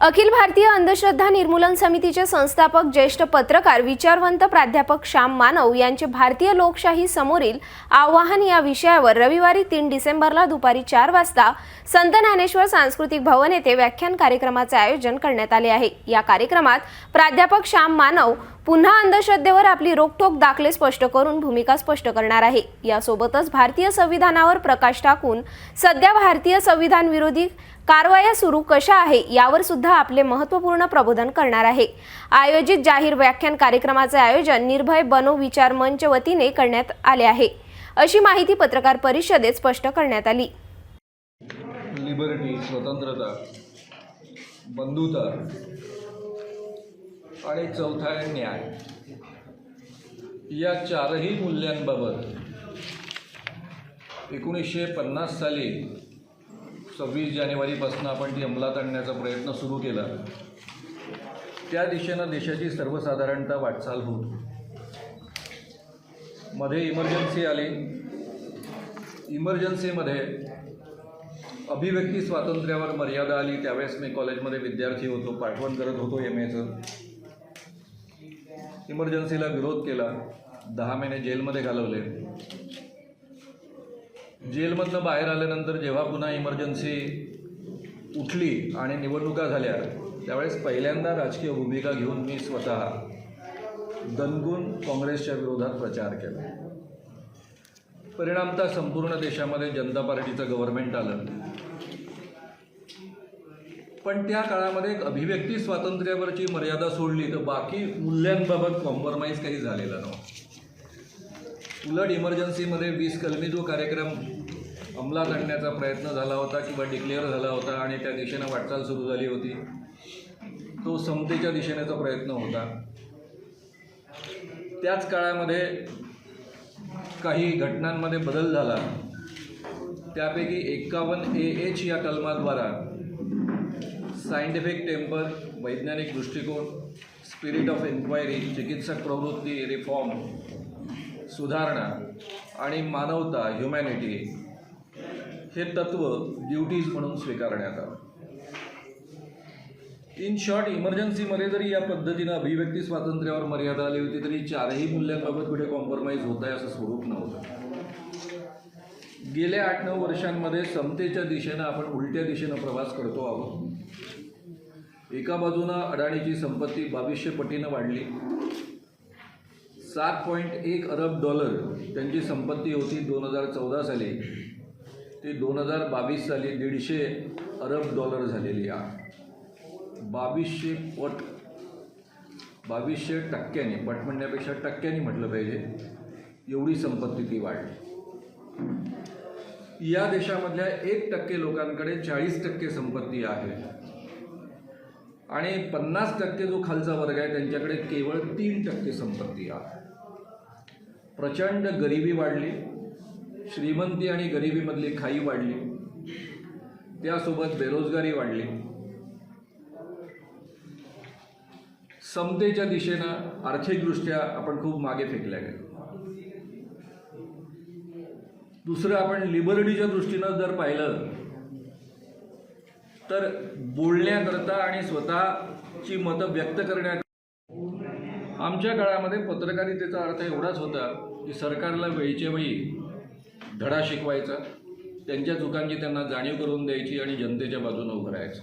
अखिल भारतीय अंधश्रद्धा निर्मूलन समितीचे संस्थापक ज्येष्ठ पत्रकार विचारवंत प्राध्यापक श्याम मानव यांचे भारतीय लोकशाही समोरील आव्हान या विषयावर रविवारी 3 डिसेंबरला दुपारी 4 वाजता संत ज्ञानेश्वर सांस्कृतिक भवन येथे व्याख्यान कार्यक्रमाचे आयोजन करण्यात आले आहे। या कार्यक्रमात प्राध्यापक श्याम मानव पुन्हा अंधश्रद्धेवर आपली रोकटोक दाखले स्पष्ट करून भूमिका स्पष्ट करणार आहे। यासोबतच भारतीय संविधानावर प्रकाश टाकून सध्या भारतीय संविधान विरोधी कारवाया सुरू कशा आहे यावर सुद्धा आपले महत्त्वपूर्ण प्रबोधन करणार आहे। आयोजित जाहीर व्याख्यान कार्यक्रमाचे आयोजन निर्भय बनो विचार मंच वतीने करण्यात आले आहे, अशी माहिती पत्रकार परिषदेत स्पष्ट करण्यात आली। लिबर्टी, स्वतंत्रता, बंधुता आणि चौथा आहे न्याय, या चारही मूल्यांबाबत 1950 साली 26 जानेवारीपासून आपण ती अंमलात आणण्याचा प्रयत्न सुरू केला। त्या दिशेनं देशाची सर्वसाधारणतः वाटचाल होत। मध्ये इमर्जन्सी आली। इमर्जन्सीमध्ये अभिव्यक्ती स्वातंत्र्यावर मर्यादा आली। त्यावेळेस मी कॉलेजमध्ये विद्यार्थी होतो, पाठवण करत होतो MAचं। इमर्जन्सीला विरोध केला, 10 महिने जेलमध्ये घालवले। जेलमधनं बाहेर आल्यानंतर जेव्हा पुन्हा इमर्जन्सी उठली आणि निवडणुका झाल्या, त्यावेळेस पहिल्यांदा राजकीय भूमिका घेऊन मी स्वतः दणकून काँग्रेसच्या विरोधात प्रचार केला। परिणामतः संपूर्ण देशामध्ये जनता पार्टीचं गव्हर्नमेंट आलं। पण त्या काळामध्ये एक अभिव्यक्ती स्वातंत्र्यावरची मर्यादा सोडली तर बाकी मूल्यांबाबत कॉम्प्रोमाइज काही झालेला नव्हता। उलट इमर्जन्सीमध्ये 20 कलमी जो कार्यक्रम अंमलात आणण्याचा प्रयत्न झाला होता किंवा डिक्लेअर झाला होता आणि त्या दिशेनं वाटचाल सुरू झाली होती, तो समतेच्या दिशेनेचा प्रयत्न होता। त्याच काळामध्ये काही घटनांमध्ये बदल झाला। त्यापैकी 51AH या कलमाद्वारा सायंटिफिक टेम्पर, वैज्ञानिक दृष्टिकोन, स्पिरिट ऑफ इन्क्वायरी, चिकित्सक प्रवृत्ती, रिफॉर्म, सुधारणा आणि मानवता, ह्युमॅनिटी हे तत्त्व ड्युटीज म्हणून स्वीकारण्यात आलं। इन शॉर्ट, इमर्जन्सीमध्ये जरी या पद्धतीनं अभिव्यक्ती स्वातंत्र्यावर मर्यादा आली होती तरी चारही मूल्यांबाबत कुठे कॉम्प्रोमाइज होत आहे असं स्वरूप नव्हतं। गेल्या 8-9 वर्षांमध्ये समतेच्या दिशेनं आपण उलट्या दिशेनं प्रवास करतो आहोत। एका बाजूनं अडाणीची संपत्ती 2200 पटीनं वाढली। 7.1 अरब डॉलर त्यांची संपत्ती होती 2014 साली, ती 2022 साली 150 अरब डॉलर झालेली आहे। 2200 पट, 2200%, पट म्हणण्यापेक्षा टक्क्यांनी म्हटलं पाहिजे, एवढी संपत्ती ती वाढली। या देशामधल्या 1% लोकांकडे 40% संपत्ती आहे आणि 50% जो खालचा वर्ग आहे त्यांच्याकडे केवळ 3% संपत्ती आहे। प्रचंड गरिबी वाढली, श्रीमंती आणि गरिबीमधली खाई वाढली, त्यासोबत बेरोजगारी वाढली। समतेच्या दिशेनं आर्थिकदृष्ट्या आपण खूप मागे फेकल्या गेलो। दुसरं, आपण लिबर्टीच्या दृष्टीनं जर पाहिलं तर बोलण्याकरता आणि स्वतःची मतं व्यक्त करण्याकरता आमच्या काळामध्ये पत्रकारितेचा अर्थ एवढाच होता की सरकारला वेळच्या वेळी धडा शिकवायचा, त्यांच्या चुकांची त्यांना जाणीव करून द्यायची आणि जनतेच्या बाजूने उभं राहायचं।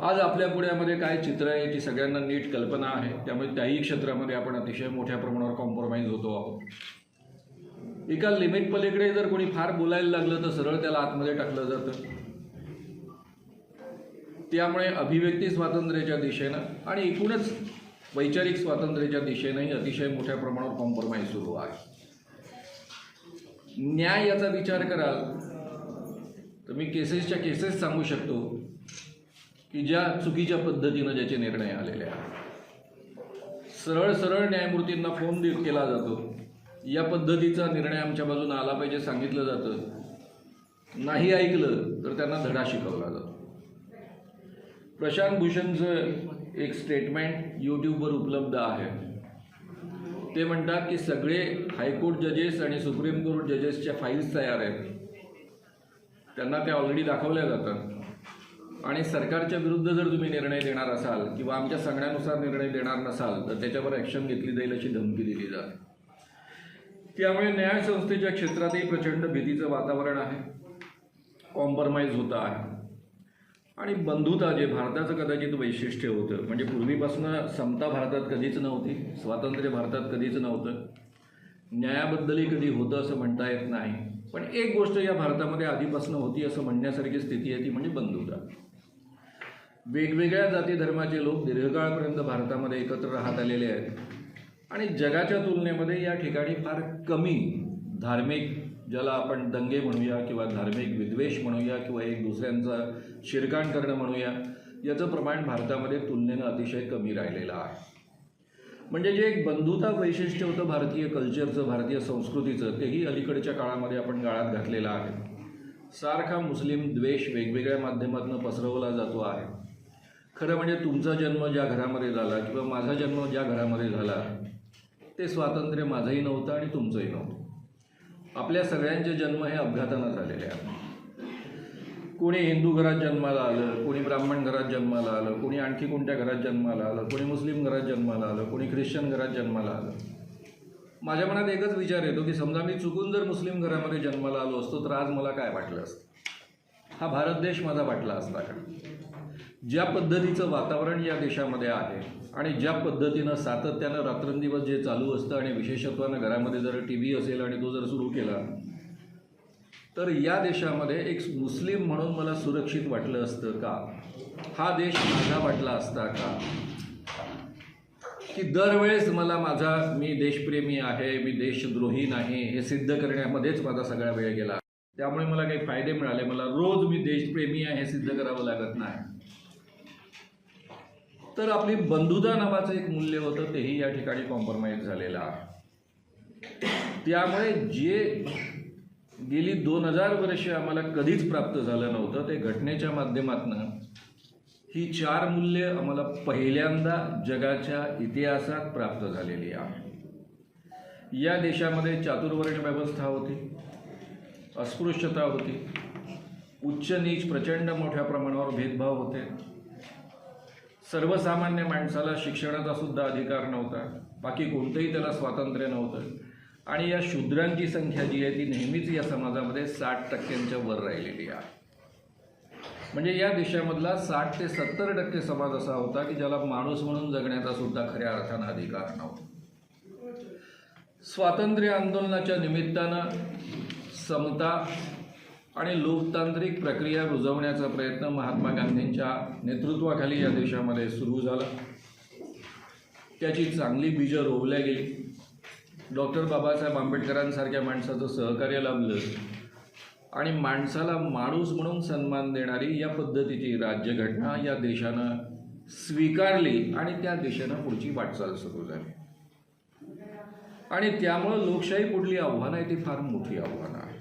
आज आपल्या पुण्यामध्ये काय चित्र आहे याची सगळ्यांना नीट कल्पना आहे, त्यामुळे त्याही क्षेत्रामध्ये आपण अतिशय मोठ्या प्रमाणावर कॉम्प्रोमाइज होतो आहोत। एका लिमिट पलीकडे जर कोणी फार बोलायला लागलं तर सरळ त्याला आतमध्ये टाकलं जातं। त्यामुळे अभिव्यक्ती स्वातंत्र्याच्या दिशेनं आणि एकूणच वैचारिक स्वातंत्र्याच्या दिशेनंही अतिशय मोठ्या प्रमाणावर कॉम्प्रोमाइज सुरू आहे। न्याय याचा विचार कराल तर मी केसेस सांगू शकतो की ज्या चुकीच्या पद्धतीनं ज्याचे निर्णय आलेले आहेत। सरळ न्यायमूर्तींना फोन केला जातो, या पद्धतीचा निर्णय आमच्या बाजूने आला पाहिजे सांगितलं जातं, नाही ऐकलं तर त्यांना धडा शिकवला जातो। प्रशांत भूषणचं एक स्टेटमेंट यूट्यूबवर उपलब्ध आहे। ते म्हणतात की सगळे हायकोर्ट जजेस आणि सुप्रीम कोर्ट जजेसच्या फाईल्स तयार आहेत, त्यांना त्या ऑलरेडी दाखवल्या जातात आणि सरकारच्या विरुद्ध जर तुम्ही निर्णय देणार असाल किंवा आमच्या सांगण्यानुसार निर्णय देणार नसाल तर त्याच्यावर ॲक्शन घेतली जाईल अशी धमकी दिली जाते. त्यामुळे न्यायसंस्थेच्या क्षेत्रातही प्रचंड भीतीचं वातावरण आहे. कॉम्प्रोमाइज होतं आहे. आणि बंधुता जे भारताचं कदाचित वैशिष्ट्य होतं, म्हणजे पूर्वीपासून समता भारतात कधीच नव्हती, स्वातंत्र्य भारतात कधीच नव्हतं, न्यायाबद्दलही कधी होतं असं म्हणता येत नाही. पण एक गोष्ट या भारतामध्ये आधीपासून होती असं म्हणण्यासारखी स्थिती आहे ती म्हणजे बंधुता. वेगवेगळ्या जाती धर्माचे लोक दीर्घकाळपर्यंत भारतामध्ये एकत्र राहत आलेले आहेत आणि जगाच्या तुलनेमध्ये या ठिकाणी फार कमी धार्मिक, ज्याला आपण दंगे म्हणूया किंवा धार्मिक विद्वेष म्हणूया किंवा एक दुसऱ्यांचा शिरकाण करणं म्हणूया, याचं प्रमाण भारतामध्ये तुलनेनं अतिशय कमी राहिलेलं आहे. म्हणजे जे एक बंधुता वैशिष्ट्य होतं भारतीय कल्चरचं, भारतीय संस्कृतीचं, तेही अलीकडच्या काळामध्ये आपण गाळात घातलेलं आहे. सारखा मुस्लिम द्वेष वेगवेगळ्या माध्यमातून पसरवला जातो आहे. खरं म्हणजे तुमचा जन्म ज्या घरामध्ये झाला किंवा माझा जन्म ज्या घरामध्ये झाला ते स्वातंत्र्य माझंही नव्हतं आणि तुमचंही नव्हतं. आपल्या सगळ्यांचे जन्म हे अपघातानं झालेले आहेत. कोणी हिंदू घरात जन्माला आलं, कोणी ब्राह्मण घरात जन्माला आलं, कोणी आणखी कोणत्या घरात जन्माला आलं, कोणी मुस्लिम घरात जन्माला आलं, कोणी ख्रिश्चन घरात जन्माला आलं. माझ्या मनात एकच विचार येतो की समजा मी चुकून जर मुस्लिम घरामध्ये जन्माला आलो असतो तर आज मला काय वाटलं असतं? हा भारत देश माझा वाटला असता का? ज्या पद्धतीचं वातावरण या देशामध्ये आहे आणि ज्या पद्धतीनं सातत्यानं रात्रंदिवस जे चालू असतं आणि विशेषत्वानं घरामध्ये जर TV असेल आणि तो जर सुरू केला तर या देशामध्ये एक मुस्लिम म्हणून मला सुरक्षित वाटलं असतं का? हा देश माझा वाटला असता का? की दरवेळेस मला मी देशप्रेमी आहे, मी देशद्रोही नाही हे सिद्ध करण्यामध्येच माझा सगळा वेळ गेला. त्यामुळे मला काही फायदे मिळाले. मला रोज मी देशप्रेमी आहे हे सिद्ध करावं लागत नाही. तर आपली बंधुता नावाचं एक मूल्य होतं तेही या ठिकाणी कॉम्प्रोमाइज झालेलं आहे. त्यामुळे जे गेली 2000 वर्षे आम्हाला कधीच प्राप्त झालं नव्हतं ते घटनेच्या माध्यमातून ही 4 मूल्य आम्हाला पहिल्यांदा जगाच्या इतिहासात प्राप्त झालेली आहे. या देशामध्ये चातुर्वर्ण व्यवस्था होती, अस्पृश्यता होती, उच्च नीच प्रचंड मोठ्या प्रमाणावर भेदभाव होते, सर्वसामान्य माणसाला शिक्षणाचा सुद्धा अधिकार नव्हता, बाकी कोणतंही त्याला स्वातंत्र्य नव्हतं आणि या शूद्रांची संख्या जी आहे ती नेहमीच या समाजामध्ये 60% वर राहिलेली आहे. म्हणजे या देशामधला 60 ते 70% समाज असा होता की ज्याला माणूस म्हणून जगण्याचा सुद्धा खऱ्या अर्थानं अधिकार नव्हता. स्वातंत्र्य आंदोलनाच्या निमित्तानं समता आणि लोकतांत्रिक प्रक्रिया रुजवण्याचा प्रयत्न महात्मा गांधींच्या नेतृत्वाखाली या देशामध्ये सुरू झाला. त्याची चांगली बीजं रोवल्या गेली. डॉक्टर बाबासाहेब आंबेडकरांसारख्या माणसाचं सहकार्य लाभलं आणि माणसाला माणूस म्हणून सन्मान देणारी या पद्धतीची राज्यघटना या देशानं स्वीकारली आणि त्या देशानं पुढची वाटचाल सुरू झाली. आणि त्यामुळं लोकशाही पुढली आव्हानं आहे ती फार मोठी आव्हानं आहे.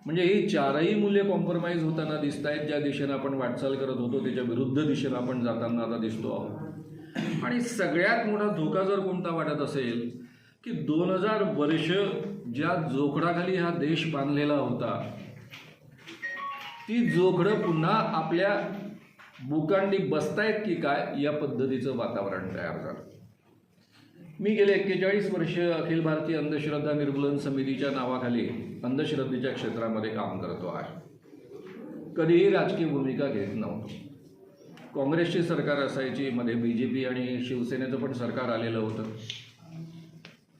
म्हणजे ही 4ही मूल्य कॉम्प्रोमाइज होताना दिसत आहेत. ज्या दिशेनं आपण वाटचाल करत होतो त्याच्या विरुद्ध दिशेनं आपण जाताना आता दिसतो आहोत. आणि सगळ्यात मोठा धोका जर कोणता वाटत असेल की 2000 वर्ष ज्या जोखडाखाली हा देश बांधलेला होता ती जोखडं पुन्हा आपल्या बुकांडी बसतायत की काय या पद्धतीचं वातावरण तयार झालं. मी गेले 41 वर्ष अखिल भारतीय अंधश्रद्धा निर्मूलन समितीच्या नावाखाली अंधश्रद्धेच्या क्षेत्रामध्ये काम करतो आहे. कधीही राजकीय भूमिका घेत नव्हतो. काँग्रेसची सरकार असायची, मध्ये BJP आणि शिवसेनेचं पण सरकार आलेलं होतं.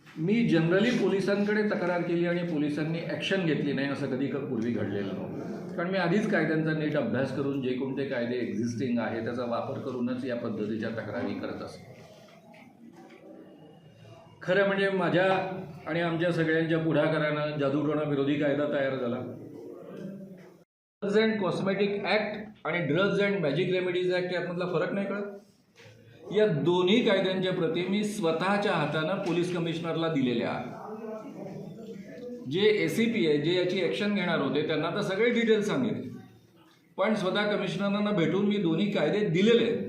मी जनरली पोलिसांकडे तक्रार केली आणि पोलिसांनी ॲक्शन घेतली नाही असं कधी पूर्वी घडलेलं नव्हतं. कारण मी आधीच कायद्यांचा नीट अभ्यास करून जे कोणते कायदे एक्झिस्टिंग आहे त्याचा वापर करूनच या पद्धतीच्या तक्रारी करत असतो. खरं म्हणजे माझ्या आणि आमच्या सगळ्यांच्या पुढाकारानं जादूटोणा विरोधी कायदा तयार झाला. ड्रग्ज अँड कॉस्मेटिक ॲक्ट आणि drugs and magic remedies act यातमधला फरक नाही कळत. या दोन्ही कायद्यांच्या प्रती मी स्वतःच्या हातानं पोलीस कमिशनरला दिलेल्या आहेत. जे ACP आहे, जे याची ॲक्शन घेणार होते त्यांना तर सगळे डिटेल्स सांगितले, पण स्वतः कमिशनरांना भेटून मी दोन्ही कायदे दिलेले आहेत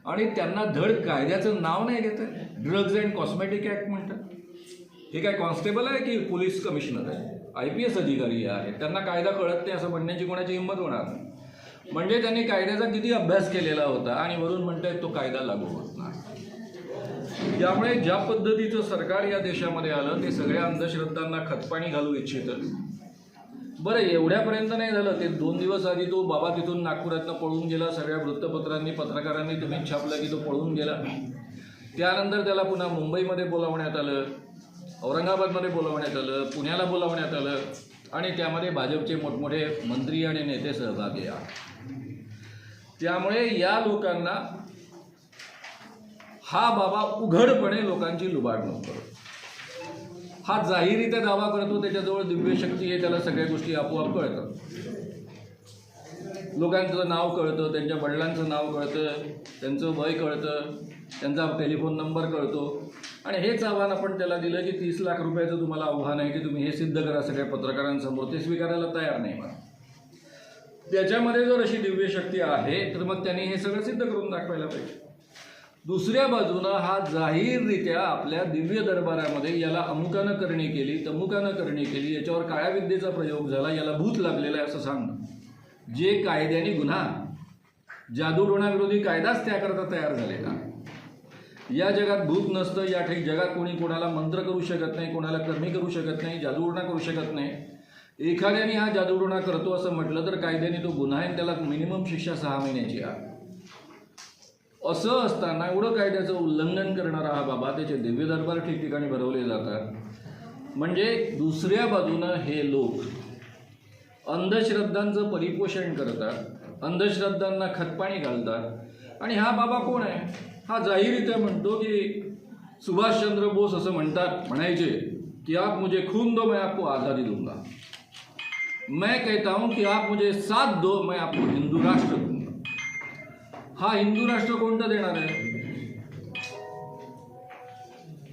आणि त्यांना धड कायद्याचं नाव नाही घेत आहे. ड्रग्ज अँड कॉस्मेटिक ॲक्ट म्हणतात. हे काय कॉन्स्टेबल आहे की पोलीस कमिशनर आहे? IPS अधिकारी आहे, त्यांना कायदा कळत नाही असं म्हणण्याची कोणाची हिंमत होणार नाही. म्हणजे त्यांनी कायद्याचा किती अभ्यास केलेला होता आणि वरून म्हणतायत तो कायदा लागू होत नाही. त्यामुळे ज्या पद्धतीचं सरकार या देशामध्ये आलं ते सगळ्या अंधश्रद्धांना खतपाणी घालू इच्छितं. बरं, एवढ्यापर्यंत नाही झालं, ते 2 दिवस आधी तो बाबा तिथून नागपुरातनं पळून गेला. सगळ्या वृत्तपत्रांनी पत्रकारांनी तुम्ही छापलं की तो पळून गेला. त्यानंतर त्याला पुन्हा मुंबईमध्ये बोलावण्यात आलं, औरंगाबादमध्ये बोलावण्यात आलं, पुण्याला बोलावण्यात आलं आणि त्यामध्ये भाजपचे मोठमोठे मंत्री आणि नेते सहभागी आहेत. त्यामुळे या लोकांना हा बाबा उघडपणे लोकांची लुबाडणूक करतो. हा जाहीररित्या दावा करतो त्याच्याजवळ दिव्य शक्ती आहे, त्याला सगळ्या गोष्टी आपोआप कळतात. लोकांचं नाव कळतं, त्यांच्या वडिलांचं नाव कळतं, त्यांचं वय कळतं, त्यांचा टेलिफोन नंबर कळतो आणि हेच आव्हान आपण त्याला दिलं की 30 लाख रुपयाचं तुम्हाला आव्हान आहे की तुम्ही हे सिद्ध करा सगळ्या पत्रकारांसमोर. ते स्वीकारायला तयार नाही. मला त्याच्यामध्ये जर अशी दिव्य शक्ती आहे तर मग त्यांनी हे सगळं सिद्ध करून दाखवायला पाहिजे. दुसऱ्या बाजूनं हा जाहीररित्या आपल्या दिव्य दरबारामध्ये याला अमुकानं करणी केली, तमुकानं करणी केली, याच्यावर काळ्या विद्येचा प्रयोग झाला, याला भूत लागलेला आहे असं सांगणं, जे कायद्याने गुन्हा, जादूटोणाविरोधी कायदाच त्याकरता तयार झालेला. या जगात भूत नसतं. या जगात कोणी कोणाला मंत्र करू शकत नाही, कोणाला करणी करू शकत नाही, जादूटोणा करू शकत नाही. एखाद्याने हा जादूटोणा करतो असं म्हटलं तर कायद्याने तो गुन्हा आहे, त्याला मिनिमम शिक्षा 6 महिन्याची आहे. असं असताना एवढं कायद्याचं उल्लंघन करणारा हा बाबा, त्याचे दिव्य दरबार ठिकठिकाणी भरवले जातात. म्हणजे दुसऱ्या बाजूनं हे लोक अंधश्रद्धांचं परिपोषण करतात, अंधश्रद्धांना खतपाणी घालतात. आणि हा बाबा कोण आहे? हा जाहीररित्या म्हणतो की सुभाषचंद्र बोस असं म्हणायचे की आप मुझे खून दो मैं आपको आज़ादी दूंगा. मैं कहता हूं कि आप मुझे साथ दो मैं आपको हिंदू राष्ट्र दूंगा. हा हिंदू राष्ट्र कोणतं देणार आहे?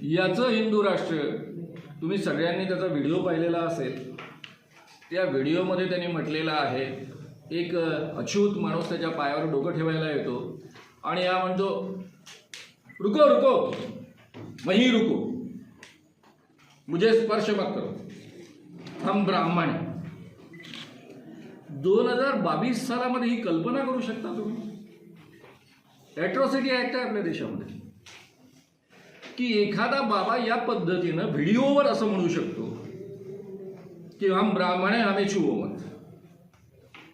याचं हिंदू राष्ट्र तुम्ही सगळ्यांनी त्याचा व्हिडिओ पाहिलेला असेल. त्या व्हिडिओमध्ये त्यांनी म्हटलेलं आहे, एक अछूत माणूस त्याच्या पायावर डोकं ठेवायला येतो आणि हा म्हणतो रुको रुको वहीं रुको, मुझे स्पर्श मत करो, हम ब्राह्मण. 2022 सालामध्ये ही कल्पना करू शकता तुम्ही? ॲट्रॉसिटी ॲक्ट आहे आपल्या देशामध्ये की एखादा बाबा या पद्धतीनं व्हिडिओवर असं म्हणू शकतो की हम ब्राह्मण है हमें छुओ मत.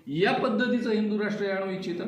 या पद्धतीचं हिंदू राष्ट्र आणू इच्छितं.